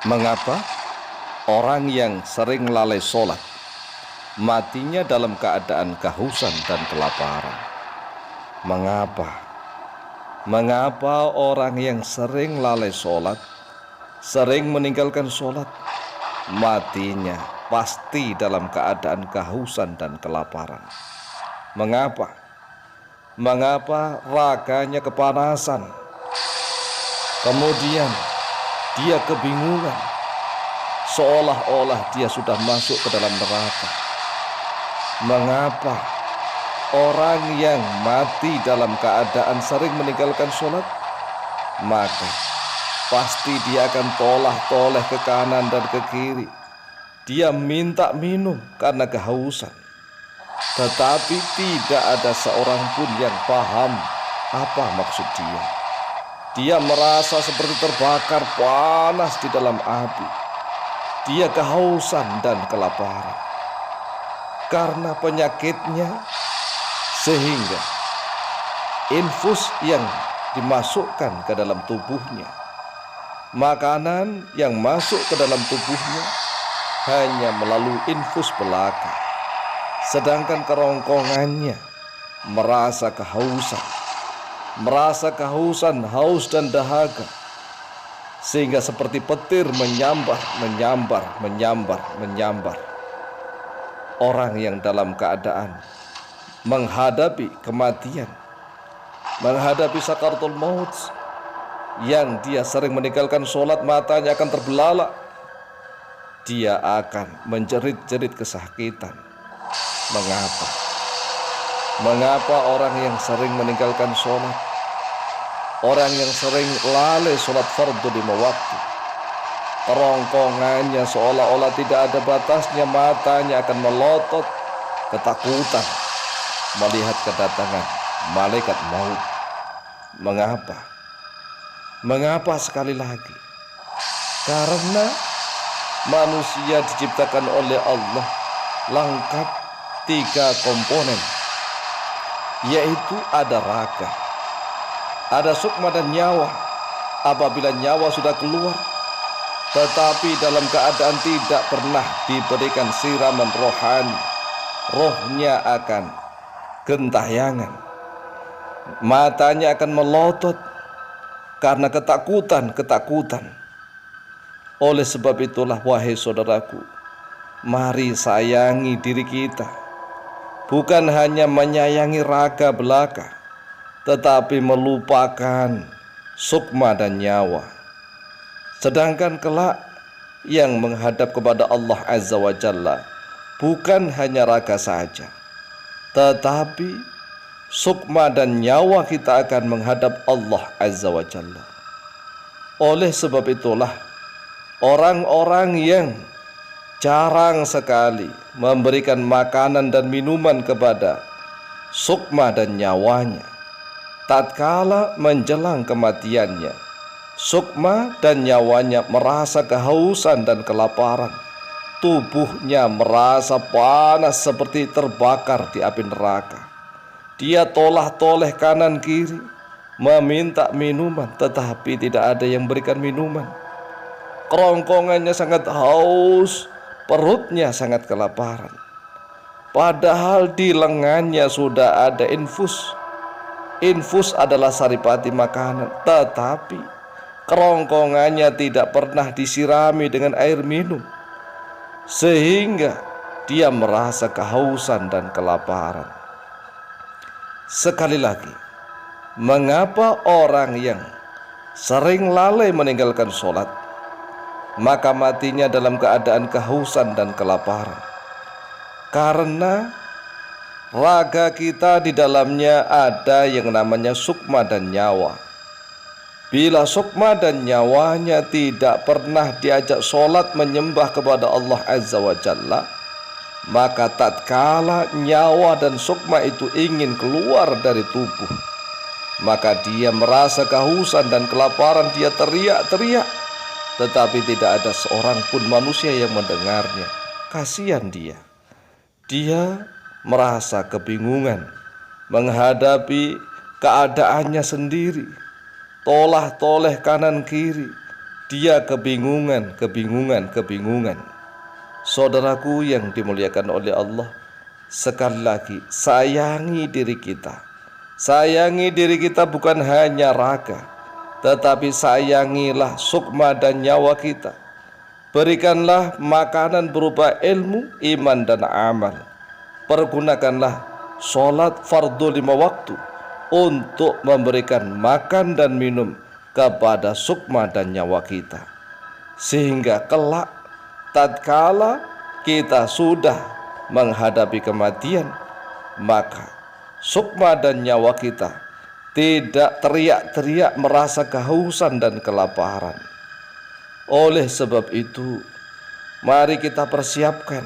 Mengapa orang yang sering lalai sholat matinya dalam keadaan kehausan dan kelaparan? Mengapa? Mengapa orang yang sering lalai sholat, sering meninggalkan sholat, matinya pasti dalam keadaan kehausan dan kelaparan? Mengapa? Mengapa raganya kepanasan, kemudian dia kebingungan, seolah-olah dia sudah masuk ke dalam neraka? Mengapa orang yang mati dalam keadaan sering meninggalkan sholat, maka pasti dia akan tolah-toleh ke kanan dan ke kiri. Dia minta minum karena kehausan, tetapi tidak ada seorang pun yang paham apa maksud dia. Dia merasa seperti terbakar panas di dalam api. Dia kehausan dan kelaparan karena penyakitnya, sehingga infus yang dimasukkan ke dalam tubuhnya, makanan yang masuk ke dalam tubuhnya hanya melalui infus belaka, sedangkan kerongkongannya merasa kehausan, haus dan dahaga, sehingga seperti petir menyambar. Orang yang dalam keadaan menghadapi kematian, menghadapi sakaratul maut, yang dia sering meninggalkan sholat, matanya akan terbelalak, dia akan menjerit-jerit kesakitan. Mengapa? Mengapa orang yang sering meninggalkan sholat, orang yang sering lalai sholat fardu 5 waktu, kerongkongannya seolah-olah tidak ada batasnya, matanya akan melotot ketakutan melihat kedatangan malaikat maut? Mengapa? Mengapa? Sekali lagi, karena manusia diciptakan oleh Allah lengkap 3 komponen, yaitu ada raga, ada sukma dan nyawa. Apabila nyawa sudah keluar, tetapi dalam keadaan tidak pernah diberikan siraman rohani, rohnya akan gentayangan, matanya akan melotot karena ketakutan. Oleh sebab itulah, wahai saudaraku, mari sayangi diri kita, bukan hanya menyayangi raga belaka, tetapi melupakan sukma dan nyawa. Sedangkan kelak yang menghadap kepada Allah Azza wa Jalla bukan hanya raga saja, tetapi sukma dan nyawa kita akan menghadap Allah Azza wa Jalla. Oleh sebab itulah, orang-orang yang jarang sekali memberikan makanan dan minuman kepada sukma dan nyawanya, tatkala menjelang kematiannya, sukma dan nyawanya merasa kehausan dan kelaparan, tubuhnya merasa panas seperti terbakar di api neraka. Dia tolah-toleh kanan kiri meminta minuman, tetapi tidak ada yang berikan minuman. Kerongkongannya sangat haus, perutnya sangat kelaparan, padahal di lengannya sudah ada infus. Infus adalah saripati makanan, tetapi kerongkongannya tidak pernah disirami dengan air minum, sehingga dia merasa kehausan dan kelaparan. Sekali lagi, mengapa orang yang sering lalai meninggalkan sholat, maka matinya dalam keadaan kehausan dan kelaparan? Karena raga kita di dalamnya ada yang namanya sukma dan nyawa. Bila sukma dan nyawanya tidak pernah diajak sholat menyembah kepada Allah Azza wa Jalla, maka tatkala nyawa dan sukma itu ingin keluar dari tubuh, maka dia merasa kehausan dan kelaparan, dia teriak-teriak, tetapi tidak ada seorang pun manusia yang mendengarnya. Kasihan dia. Dia merasa kebingungan menghadapi keadaannya sendiri, tolah-toleh kanan kiri, dia kebingungan. Saudaraku yang dimuliakan oleh Allah, sekali lagi sayangi diri kita. Sayangi diri kita bukan hanya raga, tetapi sayangilah sukma dan nyawa kita. Berikanlah makanan berupa ilmu, iman dan amal. Pergunakanlah sholat fardu 5 waktu untuk memberikan makan dan minum kepada sukma dan nyawa kita, sehingga kelak tatkala kita sudah menghadapi kematian, maka sukma dan nyawa kita tidak teriak-teriak merasa kehausan dan kelaparan. Oleh sebab itu, mari kita persiapkan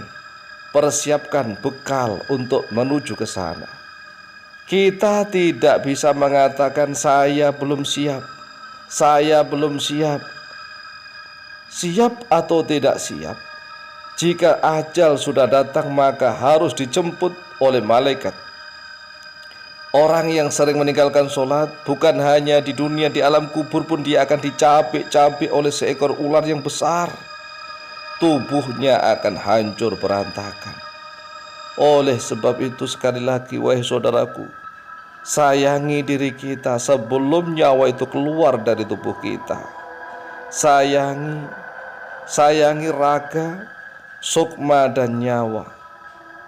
bekal untuk menuju ke sana. Kita tidak bisa mengatakan saya belum siap. Siap atau tidak siap, jika ajal sudah datang maka harus dijemput oleh malaikat. Orang yang sering meninggalkan sholat, bukan hanya di dunia, di alam kubur pun dia akan dicabik-cabik oleh seekor ular yang besar. Tubuhnya akan hancur berantakan. Oleh sebab itu, sekali lagi wahai saudaraku, sayangi diri kita sebelum nyawa itu keluar dari tubuh kita. Sayangi raga, sukma dan nyawa.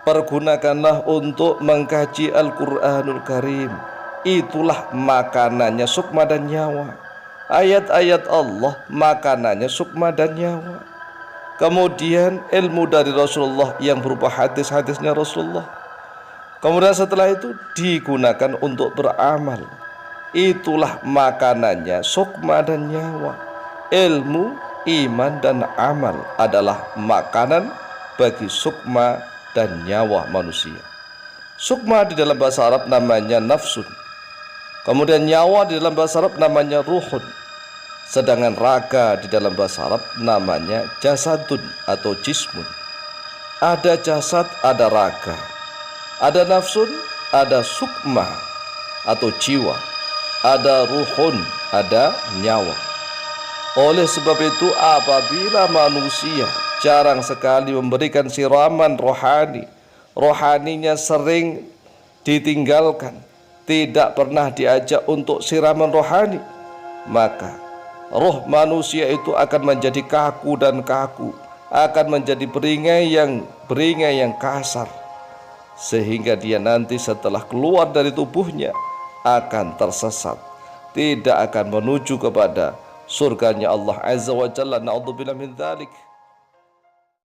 Pergunakanlah untuk mengkaji Al-Quranul Karim. Itulah makanannya sukma dan nyawa. Ayat-ayat Allah makanannya sukma dan nyawa. Kemudian ilmu dari Rasulullah yang berupa hadis-hadisnya Rasulullah. Kemudian setelah itu digunakan untuk beramal. Itulah makanannya sukma dan nyawa. Ilmu, iman dan amal adalah makanan bagi sukma dan nyawa manusia. Sukma di dalam bahasa Arab namanya nafsun. Kemudian nyawa di dalam bahasa Arab namanya ruhun. Sedangkan raga di dalam bahasa Arab namanya jasadun atau jismun. Ada jasad, ada raga. Ada nafsun, ada sukma atau jiwa. Ada ruhun, ada nyawa. Oleh sebab itu, apabila manusia jarang sekali memberikan siraman rohani, rohaninya sering ditinggalkan, tidak pernah diajak untuk siraman rohani, maka roh manusia itu akan menjadi kaku, akan menjadi beringai yang kasar, sehingga dia nanti setelah keluar dari tubuhnya akan tersesat, tidak akan menuju kepada surganya Allah Azza wa Jalla. Na'udzubillah min dzalik.